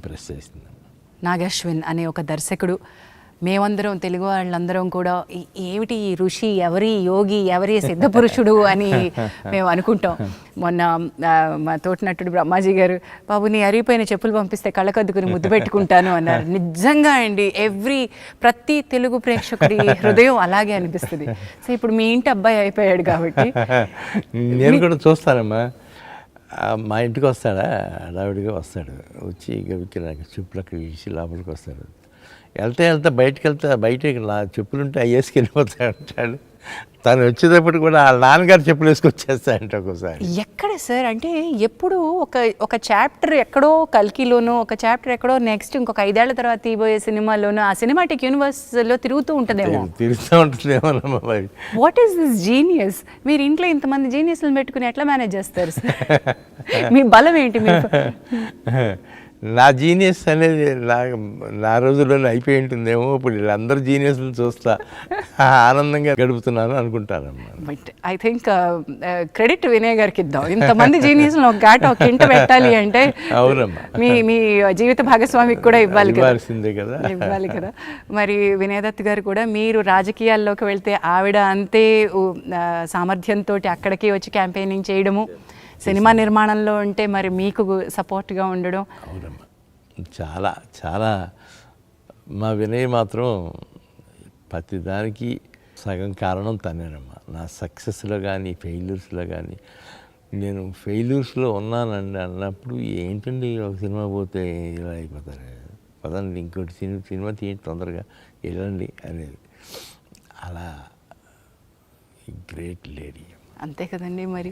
Impress చేసింది. నాగశ్విన్ అనే ఒక దర్శకుడు, మేమందరం తెలుగు వాళ్ళందరం కూడా ఏమిటి ఈ ఋషి, ఎవరి యోగి, ఎవరి సిద్ధపురుషుడు అని మేము అనుకుంటాం. మొన్న మా తోటినట్టుడు బ్రహ్మాజీ గారు, బాబు నీ అరిగిపోయిన చెప్పులు పంపిస్తే కళ్ళకద్దుకుని ముద్దు పెట్టుకుంటాను అన్నారు. నిజంగా అండి, ప్రతి తెలుగు ప్రేక్షకుడి హృదయం అలాగే అనిపిస్తుంది. సో ఇప్పుడు మీ ఇంటి అబ్బాయి అయిపోయాడు కాబట్టి నేను కూడా చూస్తానమ్మా. మా ఇంటికి వస్తాడా, హడావిడిగా వస్తాడు, వచ్చి గవికి నాకు చెప్పులకు వేసి లోపలికి వస్తాడు. వెళ్తే బయటికి నా చెప్పులుంటే అయ్యేసుకు వెళ్ళిపోతాడు అంటాడు. తను వచ్చేటప్పుడు కూడా వాళ్ళ నాన్నగారు చెప్పులు వేసుకొచ్చేస్తాయంట ఒక్కోసారి. ఎక్కడ సార్ అంటే ఎప్పుడు ఒక చాప్టర్ ఎక్కడో కల్కిలోనో, ఒక చాప్టర్ ఎక్కడో నెక్స్ట్ ఇంకొక 5 ఏళ్ల తర్వాత తీయబోయే సినిమాలోనో ఆ సినిమాటిక్ యూనివర్స్లో తిరుగుతూ ఉంటుందేమో. మరి వాట్ ఈస్ దిస్ జీనియస్? మీరు ఇంట్లో ఇంతమంది జీనియస్లను పెట్టుకుని ఎట్లా మేనేజ్ చేస్తారు సార్? మీ బలం ఏంటి? మీరు నా జీనియస్ అనేది నా రోజుల్లోనే అయిపోయి ఉంటుందేమో. ఇప్పుడు వీళ్ళందరూ జీనియస్లు చూస్తా ఆనందంగా గడుపుతున్నాను అనుకుంటారమ్మా. But I think credit Vinay గారికి ఇద్దాం. ఇంతమంది జీనియస్లు ఒక ఇంట పెట్టాలి అంటే అవునమ్మా, మీ జీవిత భాగస్వామికి కూడా ఇవ్వాల్సిందే కదా. ఇవ్వాలి కదా. మరి వినయ్ దత్ గారు కూడా మీరు రాజకీయాల్లోకి వెళ్తే ఆవిడ అంతే సామర్థ్యంతో అక్కడికి వచ్చి క్యాంపెయినింగ్ చేయడము, సినిమా నిర్మాణంలో ఉంటే మరి మీకు సపోర్ట్గా ఉండడం. అవునమ్మా, చాలా చాలా. మా వినయ్ మాత్రం ప్రతిదానికి సగం కారణం తనేనమ్మా. నా సక్సెస్లో కానీ ఫెయిల్యూర్స్లో కానీ. నేను ఫెయిల్యూర్స్లో ఉన్నానండి అన్నప్పుడు, ఏంటండి ఒక సినిమా పోతే ఇలా అయిపోతారు, పదండి ఇంకోటి సినిమా తీయండి తొందరగా వెళ్ళండి అనేది. అలా గ్రేట్ లేడీ. అంతే కదండి మరి.